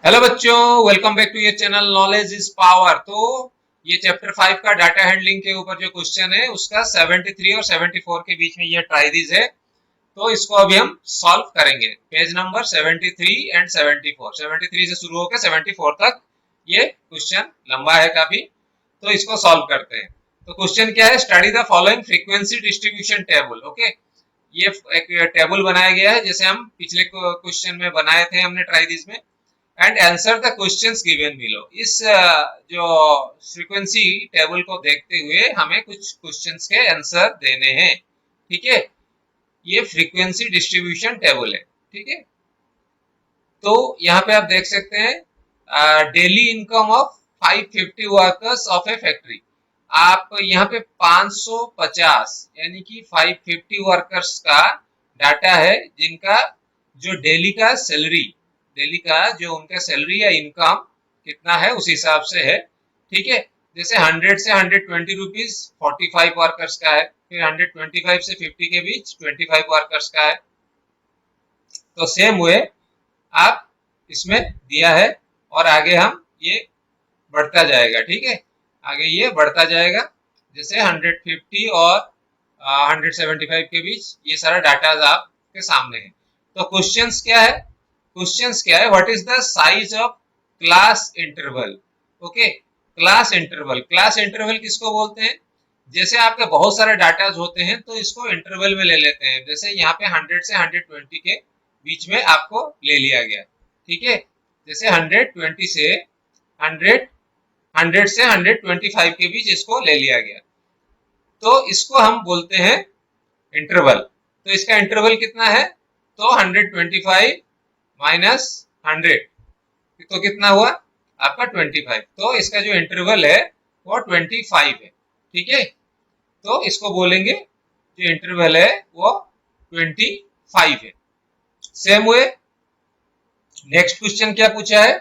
Hello बच्चों, welcome back to your channel knowledge is power. तो ये चैप्टर 5 का डाटा हैंडलिंग के ऊपर जो क्वेश्चन है उसका 73 और 74 के बीच में ये ट्राइदिस है। तो इसको अभी हम सॉल्व करेंगे। पेज नंबर 73 एंड 74, 73 से शुरू होकर 74 तक ये क्वेश्चन लंबा है काफी। तो इसको सॉल्व करते हैं। तो क्वेश्चन क्या है? Study the following frequency distribution table. Okay, ये एक टेबल बनाया गया है जैसे हम पिछले क्वेश्चन में बनाए थे हमने ट्राइदिस में। And answer the questions given below. इस जो फ्रीक्वेंसी टेबल को देखते हुए हमें कुछ क्वेश्चंस के आंसर देने हैं। ठीक है, ये फ्रीक्वेंसी डिस्ट्रीब्यूशन टेबल है। ठीक है, तो यहाँ पे आप देख सकते हैं daily income of 550 workers of A factory. आप यहाँ पे 550 यानी कि 550 वर्कर्स का डाटा है जिनका जो डेली का सैलरी, डेली का जो उनका सैलरी या इनकम कितना है उस हिसाब से है। ठीक है, जैसे 100 से 120 रुपीज 45 वर्कर्स का है, फिर 125 से 50 के बीच 25 वर्कर्स का है। तो सेम हुए आप इसमें दिया है और आगे हम ये बढ़ता जाएगा। ठीक है, आगे ये बढ़ता जाएगा जैसे 150 और 175 के बीच ये सारा डाटा आपके सामने है। तो क्वेश्चंस क्या है? क्वेश्चंस क्या है? What is the size of class interval? Okay, class interval, class interval किसको बोलते हैं? जैसे आपके बहुत सारे डाटाज होते हैं तो इसको इंटरवल में ले लेते हैं। जैसे यहाँ पे 100 से 120 के बीच में आपको ले लिया गया। ठीक है, जैसे 120 से 100 100 से 125 के बीच इसको ले लिया गया, तो इसको हम बोलते हैं इंटरवल। तो इसका इंटरवल कितना है? तो 125 माइनस 100 तो कितना हुआ आपका 25। तो इसका जो इंटरवल है वो 25 है। ठीक है, तो इसको बोलेंगे जो इंटरवल है वो 25 है। सेम हुए नेक्स्ट क्वेश्चन क्या पूछा है?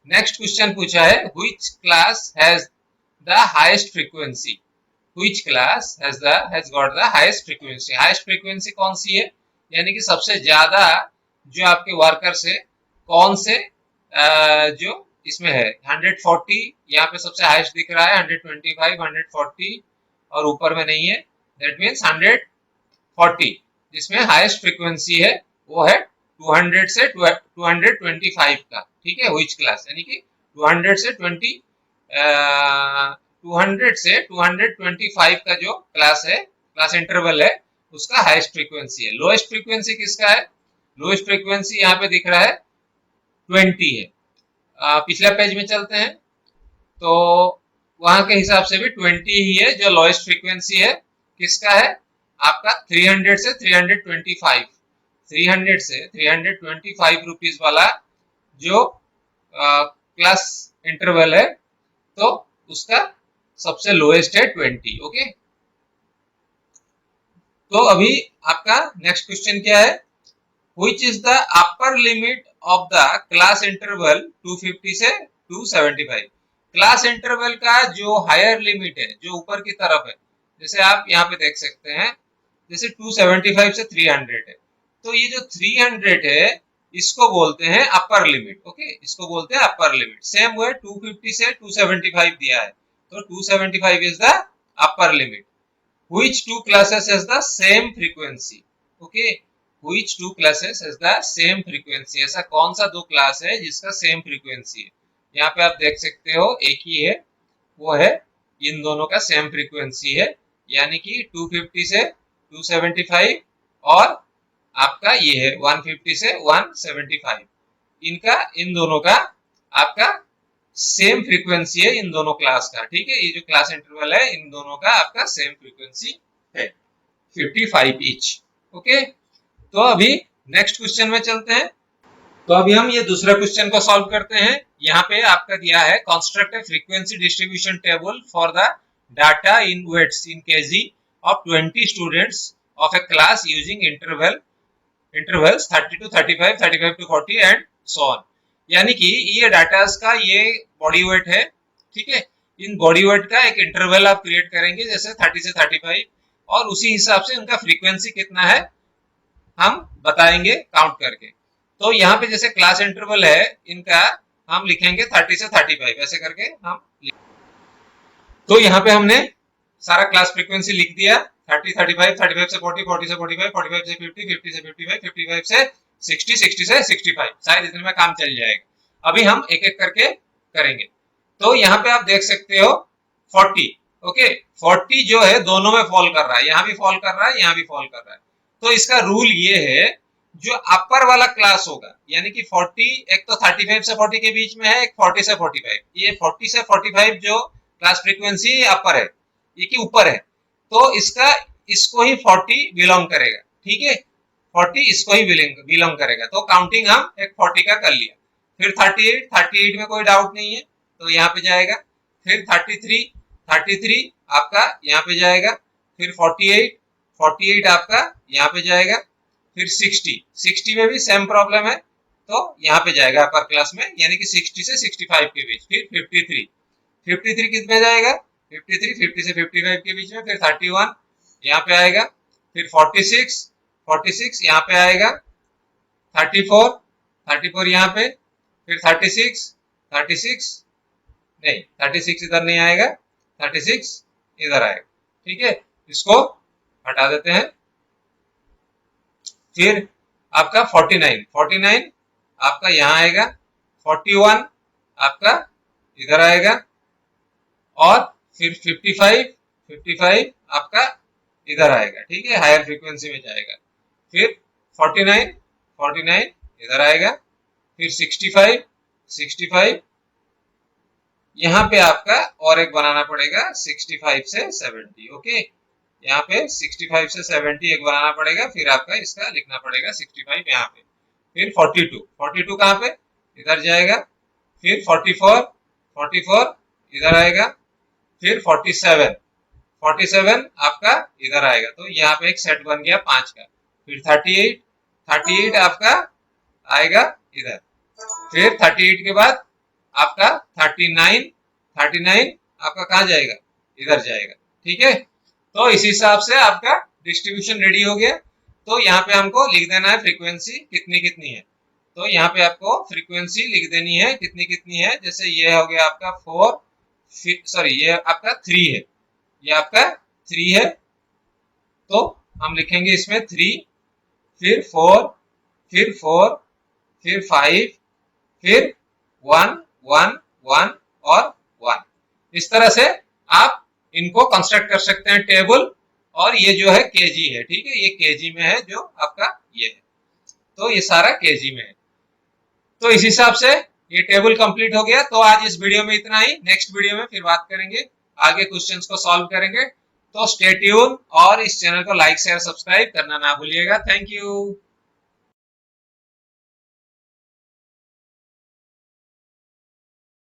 नेक्स्ट क्वेश्चन पूछा है which class has the highest frequency. Which class has got the highest frequency. Highest frequency कौन सी है? यानी कि सबसे ज्यादा जो आपके वर्कर्स है कौन से जो इसमें है 140, यहाँ पे सबसे हाईएस्ट दिख रहा है 125, 140 और ऊपर में नहीं है, दैट मीन्स 140 जिसमें हाईएस्ट फ्रीक्वेंसी है वो है 200 से 225 का। ठीक है, व्हिच क्लास यानी कि 200 से 225 का जो क्लास है, क्लास इंटरवल है, उसका हाईएस्ट फ्रीक्वेंसी है। लोएस्ट फ्रीक्वेंसी किसका है? लोएस्ट फ्रीक्वेंसी यहाँ पे दिख रहा है 20 है। पिछला पेज में चलते हैं तो वहां के हिसाब से भी 20 ही है जो लोएस्ट फ्रीक्वेंसी है। किसका है? आपका 300 से 325, 300 से 325 रुपीज वाला जो क्लास इंटरवल है, तो उसका सबसे लोएस्ट है 20। ओके, तो अभी आपका नेक्स्ट क्वेश्चन क्या है? Which is the upper limit of the class interval 250 से 275। क्लास इंटरवल का जो हायर लिमिट है, जो ऊपर की तरफ है, जैसे आप यहाँ पे देख सकते हैं, जैसे 275 से 300 है, तो ये जो 300 है इसको बोलते हैं अपर लिमिट। ओके, इसको बोलते हैं अपर लिमिट। सेम हुए 250 से 275 दिया है, तो 275 is the upper limit. Which two classes has the same frequency? Okay, which two classes has the same frequency? ऐसा कौन सा दो क्लास है जिसका सेम फ्रीक्वेंसी है? यहाँ पे आप देख सकते हो एक ही है, वो है इन दोनों का सेम फ्रीक्वेंसी है, यानी कि 250 से 275 और आपका ये है 150 से 175। इनका इन दोनों का आपका सेम फ्रीक्वेंसी है इन दोनों क्लास का। ठीक है, ये जो क्लास इंटरवल है इन दोनों का आपका सेम फ्रीक्वेंसी है 55 ईच। ओके, तो अभी नेक्स्ट क्वेश्चन में चलते हैं। तो अभी हम ये दूसरा क्वेश्चन को सॉल्व करते हैं। यहाँ पे आपका दिया है construct a frequency distribution table for the data in weights in KG of 20 students of a class using intervals 30 to 35, 35 to 40 and so on. यानी कि ये डाटास का ये बॉडी वेट है। ठीक है, इन बॉडी वेट का एक इंटरवल आप क्रिएट करेंगे जैसे 30 से 35, और उसी हिसाब से उनका फ्रीक्वेंसी कितना है हम बताएंगे काउंट करके। तो यहाँ पे जैसे क्लास इंटरवल है इनका हम लिखेंगे 30 से 35 ऐसे करके हम तो यहाँ पे हमने सारा क्लास फ्रीक्वेंसी लिख दिया 30, 35, 35 से 40, 40 से 45, 45 से 50, 50 से 55, 55 से 60, 60 से 65 शायद इतने में काम चल जाएगा। अभी हम एक एक करके करेंगे। तो यहाँ पे आप देख सकते हो 40, ओके 40 जो है दोनों में फॉल कर रहा है, यहाँ भी फॉल कर रहा है, यहाँ भी फॉल कर रहा है। तो इसका रूल ये है जो अपर वाला क्लास होगा यानी कि 40 एक तो 35 से 40 के बीच में है, एक 40 से 45, ये 40 से 45 जो क्लास फ्रीक्वेंसी अपर है ये की ऊपर है तो इसका इसको ही 40 बिलोंग करेगा, ठीक है 40 इसको ही बिलोंग करेगा। तो काउंटिंग हम एक 40 का कर लिया। फिर 38 में कोई डाउट नहीं है तो यहाँ पे जाएगा। फिर 33 आपका यहाँ पे जाएगा। फिर 48 आपका यहाँ पे जाएगा। फिर 60 में भी सेम प्रॉब्लम है तो यहाँ पे जाएगा अपर क्लास में यानी कि 60 से 65 के बीच। फिर 53 कितने जाएगा 50 से 55 के बीच में। फिर 31 यहाँ पे आएगा। फिर 46 यहाँ पे आएगा। 34 यहाँ पे। फिर 36 नहीं 36 इधर नहीं आएगा, 36 इधर आएगा, ठीक है इसको हटा देते हैं। फिर आपका 49 आपका यहाँ आएगा। 41 आपका इधर आएगा और फिर 55 आपका इधर आएगा, ठीक है हायर फ्रीक्वेंसी में जाएगा। फिर 49 इधर आएगा। फिर 65 यहाँ पे आपका और एक बनाना पड़ेगा 65 से 70, ओके यहाँ पे 65 से 70 एक बनाना पड़ेगा। फिर आपका इसका लिखना पड़ेगा 65 यहाँ पे। फिर 42 कहाँ पे इधर जाएगा। फिर 44 इधर आएगा। फिर 47 आपका इधर आएगा। तो यहाँ पे एक सेट बन गया 5 का। फिर 38 आपका आएगा इधर। फिर 38 के बाद आपका 39 आपका कहाँ जाएगा इधर जाएगा, ठीक है। तो इस हिसाब से आपका डिस्ट्रीब्यूशन रेडी हो गया। तो यहाँ पे हमको लिख देना है फ्रीक्वेंसी कितनी है। तो यहाँ पे आपको फ्रीक्वेंसी लिख देनी है कितनी है। जैसे ये हो गया आपका 4 सॉरी ये आपका 3 है, ये आपका 3 है तो हम लिखेंगे इसमें 3, फिर 4, फिर 5, फिर 1 और 1। इस तरह से आप इनको कंस्ट्रक्ट कर सकते हैं टेबल। और ये जो है केजी है, ठीक है ये केजी में है जो आपका ये है। तो ये सारा केजी में है। तो इस हिसाब से ये टेबल कंप्लीट हो गया। तो आज इस वीडियो में इतना ही। नेक्स्ट वीडियो में फिर बात करेंगे, आगे क्वेश्चंस को सॉल्व करेंगे। तो स्टे ट्यून और इस चैनल को लाइक शेयर सब्सक्राइब करना ना भूलिएगा। Thank you.